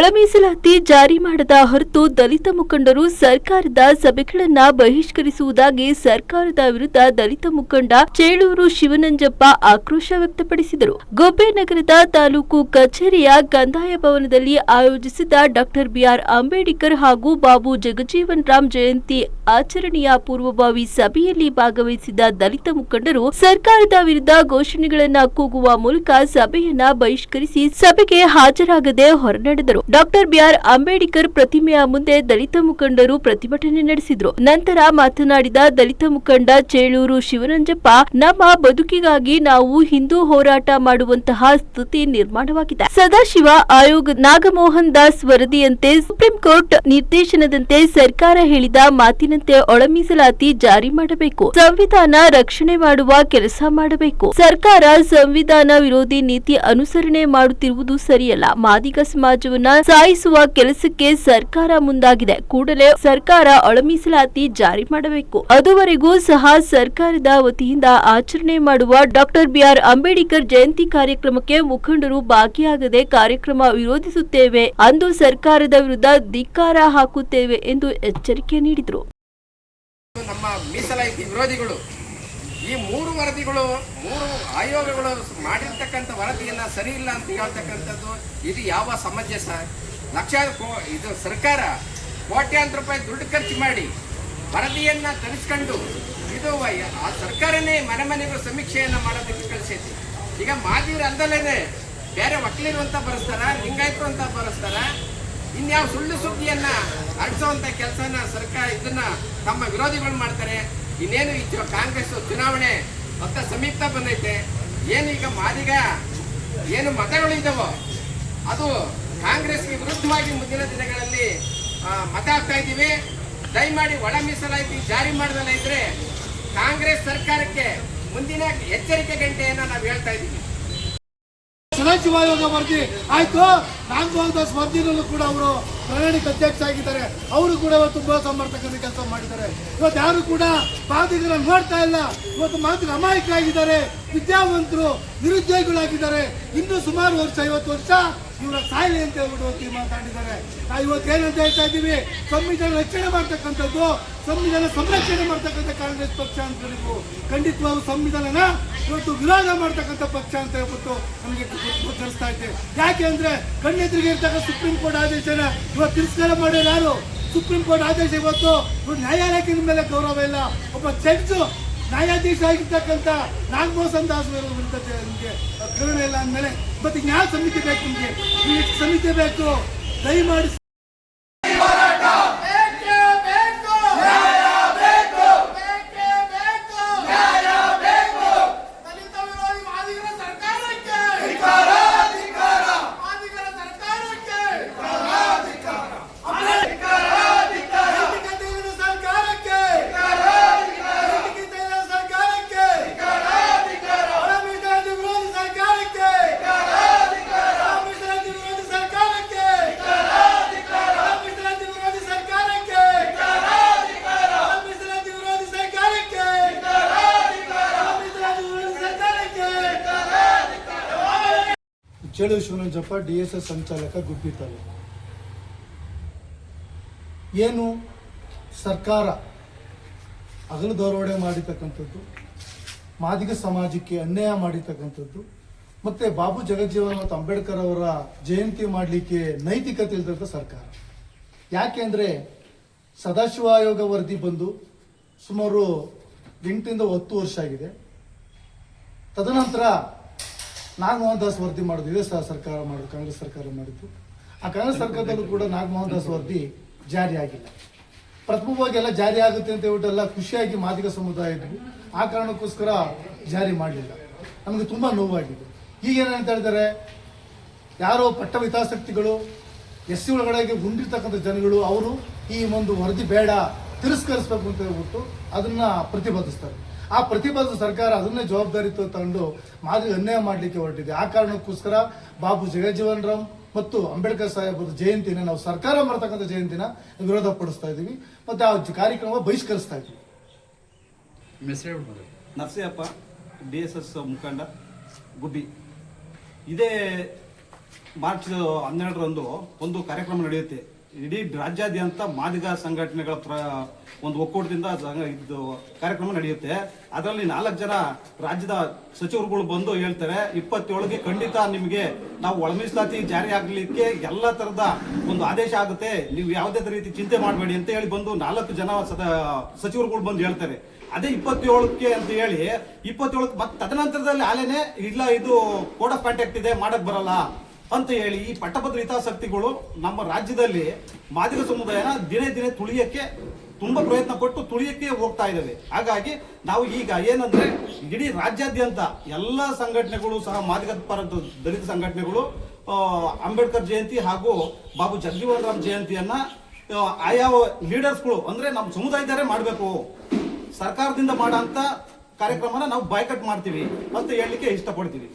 ಒಳ ಮೀಸಲಾತಿ ಜಾರಿ ಮಾಡದ ಹೊರತು ದಲಿತ ಮುಖಂಡರು ಸರ್ಕಾರದ ಸಭೆಗಳನ್ನ ಬಹಿಷ್ಕರಿಸುವುದಾಗಿ ಸರ್ಕಾರದ ವಿರುದ್ಧ ದಲಿತ ಮುಖಂಡ ಚೇಳೂರು ಶಿವನಂಜಪ್ಪ ಆಕ್ರೋಶ ವ್ಯಕ್ತಪಡಿಸಿದರು. ಗುಬ್ಬಿ ನಗರದ ತಾಲೂಕು ಕಚೇರಿಯ ಕಂದಾಯ ಭವನದಲ್ಲಿ ಆಯೋಜಿಸಿದ್ದ ಡಾಕ್ಟರ್ ಬಿಆರ್ ಅಂಬೇಡ್ಕರ್ ಹಾಗೂ ಬಾಬು ಜಗಜೀವನ್ ರಾಮ್ ಜಯಂತಿ ಆಚರಣೆಯ ಪೂರ್ವಭಾವಿ ಸಭೆಯಲ್ಲಿ ಭಾಗವಹಿಸಿದ್ದ ದಲಿತ ಮುಖಂಡರು ಸರ್ಕಾರದ ವಿರುದ್ಧ ಘೋಷಣೆಗಳನ್ನ ಕೂಗುವ ಮೂಲಕ ಸಭೆಯನ್ನ ಬಹಿಷ್ಕರಿಸಿ ಸಭೆಗೆ ಹಾಜರಾಗದೆ ಹೊರನಡೆದರು. ಡಾಕ್ಟರ್ ಬಿಆರ್ ಅಂಬೇಡ್ಕರ್ ಪ್ರತಿಮೆಯ ಮುಂದೆ ದಲಿತ ಮುಖಂಡರು ಪ್ರತಿಭಟನೆ ನಡೆಸಿದರು. ನಂತರ ಮಾತನಾಡಿದ ದಲಿತ ಮುಖಂಡ ಚೇಳೂರು ಶಿವನಂಜಪ್ಪ, ನಮ್ಮ ಬದುಕಿಗಾಗಿ ನಾವು ಹಿಂದೂ ಹೋರಾಟ ಮಾಡುವಂತಹ ಸ್ಥಿತಿ ನಿರ್ಮಾಣವಾಗಿದೆ. ಸದಾಶಿವ ಆಯೋಗ ನಾಗಮೋಹನ್ ದಾಸ್ ವರದಿಯಂತೆ ಸುಪ್ರೀಂ ಕೋರ್ಟ್ ನಿರ್ದೇಶನದಂತೆ ಸರ್ಕಾರ ಹೇಳಿದ ಮಾತಿನಂತೆ ಒಳ ಮೀಸಲಾತಿ ಜಾರಿ ಮಾಡಬೇಕು. ಸಂವಿಧಾನ ರಕ್ಷಣೆ ಮಾಡುವ ಕೆಲಸ ಮಾಡಬೇಕು. ಸರ್ಕಾರ ಸಂವಿಧಾನ ವಿರೋಧಿ ನೀತಿ ಅನುಸರಣೆ ಮಾಡುತ್ತಿರುವುದು ಸರಿಯಲ್ಲ. ಮಾದಿಗ ಸಮಾಜವನ್ನ ಸಾಯಿಸುವ ಕೆಲಸಕ್ಕೆ ಸರ್ಕಾರ ಮುಂದಾಗಿದೆ. ಕೂಡಲೇ ಸರ್ಕಾರ ಒಳ ಮೀಸಲಾತಿ ಜಾರಿ ಮಾಡಬೇಕು. ಅದುವರೆಗೂ ಸಹ ಸರ್ಕಾರದ ವತಿಯಿಂದ ಆಚರಣೆ ಮಾಡುವ ಡಾಕ್ಟರ್ ಬಿಆರ್ ಅಂಬೇಡ್ಕರ್ ಜಯಂತಿ ಕಾರ್ಯಕ್ರಮಕ್ಕೆ ಮುಖಂಡರು ಭಾಗಿಯಾಗದೆ ಕಾರ್ಯಕ್ರಮ ವಿರೋಧಿಸುತ್ತೇವೆ. ಅಂದು ಸರ್ಕಾರದ ವಿರುದ್ಧ ಧಿಕ್ಕಾರ ಹಾಕುತ್ತೇವೆ ಎಂದು ಎಚ್ಚರಿಕೆ ನೀಡಿದರು. ನಮ್ಮ ಮೀಸಲಾತಿ ವಿರೋಧಿಗಳು ಈ ಮೂರು ವರದಿಗಳು, ಮೂರು ಆಯೋಗಗಳು ಮಾಡಿರ್ತಕ್ಕಂಥ ವರದಿಯನ್ನ ಸರಿ ಇಲ್ಲ ಅಂತ ಹೇಳ್ತಕ್ಕಂಥದ್ದು ಇದು ಯಾವ ಸಮಂಜಸ? ಇದು ಸರ್ಕಾರ ಕೋಟ್ಯಾಂತರ ರೂಪಾಯಿ ದುಡ್ಡು ಖರ್ಚು ಮಾಡಿ ವರದಿಯನ್ನ ತರಿಸ್ಕೊಂಡು ಇದು ಆ ಸರ್ಕಾರನೇ ಮನೆ ಮನೆಗೂ ಸಮೀಕ್ಷೆಯನ್ನ ಮಾಡೋದಕ್ಕೆ ಕಳಿಸೈತಿ. ಈಗ ಮಾದಿರು ಅಲ್ಲದಲ್ಲೇ ಬೇರೆ ವಕೀಲರು ಅಂತ ಬರೆಸ್ತಾರ, ಲಿಂಗಾಯತರು ಅಂತ ಬರೆಸ್ತಾರ, ಇನ್ಯಾವ ಸುಳ್ಳು ಸುದ್ದಿಯನ್ನ ಅಳಿಸುವಂತ ಕೆಲಸನ ಸರ್ಕಾರ ಇದನ್ನ ತಮ್ಮ ವಿರೋಧಿಗಳು ಮಾಡ್ತಾರೆ. ಇನ್ನೇನು ಕಾಂಗ್ರೆಸ್ ಚುನಾವಣೆ ಮತ್ತ ಸಮೀಪ ಬಂದೈತೆ. ಏನು ಈಗ ಮಾದಿಗ ಏನು ಮತಗಳು ಇದ್ದಾವೋ ಅದು ಕಾಂಗ್ರೆಸ್ಗೆ ವಿರುದ್ಧವಾಗಿ ಮುಂದಿನ ದಿನಗಳಲ್ಲಿ ಮತ ಹಾಕ್ತಾ ಇದ್ದೀವಿ. ದಯಮಾಡಿ ಒಳ ಮೀಸಲಾತಿ ಜಾರಿ ಮಾಡದಲ್ಲ ಇದ್ರೆ ಕಾಂಗ್ರೆಸ್ ಸರ್ಕಾರಕ್ಕೆ ಮುಂದಿನ ಎಚ್ಚರಿಕೆ ಗಂಟೆಯನ್ನ ನಾವು ಹೇಳ್ತಾ ಇದ್ದೀವಿ. ಸದಾಶಿವ ಆಯೋಗ ವರದಿ ಆಯ್ತು, ನಾಗಮೋಹನ್ ದಾಸ್ ವರದಿನಲ್ಲೂ ಕೂಡ ಅವರು ಪ್ರಣಾಳಿಕ ಅಧ್ಯಕ್ಷ ಆಗಿದ್ದಾರೆ. ಅವರು ಕೂಡ ಇವತ್ತು ಮೋಸ ಮಾಡ್ತಕ್ಕಂಥ ಕೆಲಸ ಮಾಡಿದ್ದಾರೆ. ಇವತ್ತು ಯಾರು ಕೂಡ ಮಾದಿಗರನ್ನು ನೋಡ್ತಾ ಇಲ್ಲ. ಇವತ್ತು ಮಾದಿಗ ಅಮಾಯಕರಾಗಿದ್ದಾರೆ, ವಿದ್ಯಾವಂತರು ನಿರುದ್ಯೋಗಿಗಳಾಗಿದ್ದಾರೆ. ಇನ್ನೂ ಸುಮಾರು ವರ್ಷ 50 ವರ್ಷ ಇವರ ಸಾಯಿಲೆ ಅಂತ ಹೇಳ್ಬಿಟ್ಟು ಮಾತಾಡಿದ್ದಾರೆ. ನಾವು ಇವತ್ತು ಏನಂತ ಹೇಳ್ತಾ ಇದ್ದೀವಿ, ಸಂವಿಧಾನ ರಕ್ಷಣೆ ಮಾಡ್ತಕ್ಕಂಥದ್ದು, ಸಂವಿಧಾನ ಸಂರಕ್ಷಣೆ ಮಾಡ್ತಕ್ಕಂಥ ಕಾಂಗ್ರೆಸ್ ಪಕ್ಷ ಅಂತ ಹೇಳಿದ್ವು. ಖಂಡಿತವಾಗೂ ಸಂವಿಧಾನನ ಇವತ್ತು ವಿರೋಧ ಮಾಡ್ತಕ್ಕಂಥ ಪಕ್ಷ ಅಂತ ಹೇಳ್ಬಿಟ್ಟು ನಮಗೆ ಗೊತ್ತಿಸ್ತಾ ಇದ್ದೇವೆ. ಯಾಕೆ ಅಂದ್ರೆ ಕಣ್ಣೆದುರಿಗೆ ಇರ್ತಕ್ಕ ಸುಪ್ರೀಂ ಕೋರ್ಟ್ ಆದೇಶನ ಇವತ್ತು ತಿರಸ್ಕಾರ ಮಾಡೋರು ಯಾರು? ಸುಪ್ರೀಂ ಕೋರ್ಟ್ ಆದೇಶ ಇವತ್ತು ನ್ಯಾಯಾಲಯದ ಮೇಲೆ ಗೌರವ ಇಲ್ಲ. ಒಬ್ಬ ಜಡ್ಜ್ ನ್ಯಾಯಾಧೀಶ ಆಗಿರ್ತಕ್ಕಂಥ ನಾಗಮೋಹನ್ ದಾಸ್ ವಿರುದ್ಧ ನಿಮಗೆ ಕರುಣೆ ಇಲ್ಲ ಅಂದಮೇಲೆ ಮತ್ತೆ ನ್ಯಾಯ ಸಮಿತಿ ಬೇಕು, ನಿಮಗೆ ಸಮಿತಿ ಬೇಕು. ದಯಮಾಡಿ ಚೇಳೂರು ಶಿವನಂಜಪ್ಪ, DSS ಸಂಚಾಲಕ, ಗುಬ್ಬಿ ತಾಲೂಕು. ಏನು ಸರ್ಕಾರ ಹಗಲು ದರೋಡೆ ಮಾಡಿರ್ತಕ್ಕಂಥದ್ದು, ಮಾದಿಗ ಸಮಾಜಕ್ಕೆ ಅನ್ಯಾಯ ಮಾಡಿರ್ತಕ್ಕಂಥದ್ದು, ಮತ್ತು ಬಾಬು ಜಗಜೀವನ್ ಮತ್ತು ಅಂಬೇಡ್ಕರ್ ಅವರ ಜಯಂತಿ ಮಾಡಲಿಕ್ಕೆ ನೈತಿಕತೆ ಇಲ್ದಂಥ ಸರ್ಕಾರ. ಯಾಕೆ ಅಂದರೆ ಸದಾಶಿವ ಆಯೋಗ ವರದಿ ಬಂದು ಸುಮಾರು 8ರಿಂದ 10 ವರ್ಷ ಆಗಿದೆ. ತದನಂತರ ನಾಗಮೋಹನ್ ದಾಸ್ ವರದಿ ಮಾಡೋದು ಇದೇ ಸರ್ಕಾರ ಮಾಡೋದು, ಕಾಂಗ್ರೆಸ್ ಸರ್ಕಾರ ಮಾಡಿದ್ದು. ಆ ಕಾಂಗ್ರೆಸ್ ಸರ್ಕಾರದಲ್ಲೂ ಕೂಡ ನಾಗಮೋಹನ್ ದಾಸ್ ವರದಿ ಜಾರಿ ಆಗಿಲ್ಲ. ಪ್ರಥಮವಾಗಿ ಎಲ್ಲ ಜಾರಿ ಆಗುತ್ತೆ ಅಂತ ಹೇಳ್ಬಿಟ್ಟೆಲ್ಲ ಖುಷಿಯಾಗಿ ಮಾದಿಗ ಸಮುದಾಯ ಇದ್ವು. ಆ ಕಾರಣಕ್ಕೋಸ್ಕರ ಜಾರಿ ಮಾಡಲಿಲ್ಲ. ನಮಗೆ ತುಂಬ ನೋವಾಗಿದೆ. ಈಗೇನಂತ ಹೇಳಿದರೆ ಯಾರೋ ಪಟ್ಟ ಹಿತಾಸಕ್ತಿಗಳು, SC ಒಳಗಡೆಗೆ ಗುಂಡಿರ್ತಕ್ಕಂಥ ಜನಗಳು ಅವರು ಈ ಒಂದು ವರದಿ ಬೇಡ, ತಿರಸ್ಕರಿಸಬೇಕು ಅಂತ ಹೇಳ್ಬಿಟ್ಟು ಅದನ್ನ ಪ್ರತಿಪಾದಿಸ್ತಾರೆ. ಆ ಪ್ರತಿಪಾದಿತ ಸರ್ಕಾರ ಅದನ್ನೇ ಜವಾಬ್ದಾರಿ ತಗೊಂಡು ಮಾದಿಗ ಅನ್ಯಾಯ ಮಾಡಲಿಕ್ಕೆ ಹೊರಟಿದೆ. ಆ ಕಾರಣಕ್ಕೋಸ್ಕರ ಬಾಬು ಜಗಜೀವನ್ ರಾಮ್ ಮತ್ತು ಅಂಬೇಡ್ಕರ್ ಸಾಹೇಬರ ಜಯಂತಿನ ನಾವು ಸರ್ಕಾರ ಮಾಡ್ತಕ್ಕಂಥ ಜಯಂತಿನ ವಿರೋಧ ಪಡಿಸ್ತಾ ಇದ್ದೀವಿ ಮತ್ತು ಆ ಕಾರ್ಯಕ್ರಮ ಬಹಿಷ್ಕರಿಸ್ತಾ ಇದ್ದೀವಿ. ನರಸಿಂಹಪ್ಪ, DSS ಮುಖಂಡ, ಗುಬ್ಬಿ. ಇದೇ ಮಾರ್ಚ್ 12ರಂದು ಒಂದು ಕಾರ್ಯಕ್ರಮ ನಡೆಯುತ್ತೆ. ಇಡೀ ರಾಜ್ಯಾದ್ಯಂತ ಮಾದಿಗ ಸಂಘಟನೆಗಳ ಒಂದು ಒಕ್ಕೂಟದಿಂದ ಇದು ಕಾರ್ಯಕ್ರಮ ನಡೆಯುತ್ತೆ. ಅದರಲ್ಲಿ 4 ಜನ ರಾಜ್ಯದ ಸಚಿವರುಗಳು ಬಂದು ಹೇಳ್ತಾರೆ 27ಗೆ ಖಂಡಿತ ನಿಮಗೆ ನಾವು ಒಳ ಮೀಸಲಾತಿ ಜಾರಿ ಆಗಲಿಕ್ಕೆ ಎಲ್ಲ ತರದ ಒಂದು ಆದೇಶ ಆಗುತ್ತೆ, ನೀವು ಯಾವುದೇ ರೀತಿ ಚಿಂತೆ ಮಾಡಬೇಡಿ ಅಂತ ಹೇಳಿ ಬಂದು 4 ಜನ ಸಚಿವರುಗಳು ಬಂದು ಹೇಳ್ತಾರೆ. ಅದೇ 27ಕ್ಕೆ ಅಂತ ಹೇಳಿ 27ಕ್ಕೆ ಮತ್ತೆ ತದನಂತರದಲ್ಲಿ ಆಲೇನೆ ಇಲ್ಲ ಇದು ಕೋಡ್ ಆಫ್ ಕಾಂಟ್ಯಾಕ್ಟ್ ಇದೆ ಮಾಡಕ್ ಬರಲ್ಲ ಅಂತ ಹೇಳಿ ಈ ಪಟ್ಟಭದ್ರ ಹಿತಾಸಕ್ತಿಗಳು ನಮ್ಮ ರಾಜ್ಯದಲ್ಲಿ ಮಾದಿಗ ಸಮುದಾಯನ ದಿನೇ ದಿನೇ ತುಳಿಯಕ್ಕೆ ತುಂಬಾ ಪ್ರಯತ್ನ ಪಟ್ಟು ತುಳಿಯಕ್ಕೆ ಹೋಗ್ತಾ ಇದ್ದಾವೆ. ಹಾಗಾಗಿ ನಾವು ಈಗ ಏನಂದ್ರೆ ಇಡೀ ರಾಜ್ಯಾದ್ಯಂತ ಎಲ್ಲ ಸಂಘಟನೆಗಳು ಸಹ ಮಾದಿಗ ಪರ ದಲಿತ ಸಂಘಟನೆಗಳು ಅಂಬೇಡ್ಕರ್ ಜಯಂತಿ ಹಾಗೂ ಬಾಬು ಜಗಜೀವನ್ ರಾಮ್ ಜಯಂತಿಯನ್ನ ಆಯಾ ಲೀಡರ್ಸ್ಗಳು ಅಂದ್ರೆ ನಮ್ಮ ಸಮುದಾಯದವರೇ ಮಾಡಬೇಕು, ಸರ್ಕಾರದಿಂದ ಮಾಡೋ ಅಂತ ಕಾರ್ಯಕ್ರಮನ ನಾವು ಬಾಯ್ಕಟ್ ಮಾಡ್ತೀವಿ ಅಂತ ಹೇಳಲಿಕ್ಕೆ ಇಷ್ಟಪಡ್ತೀವಿ.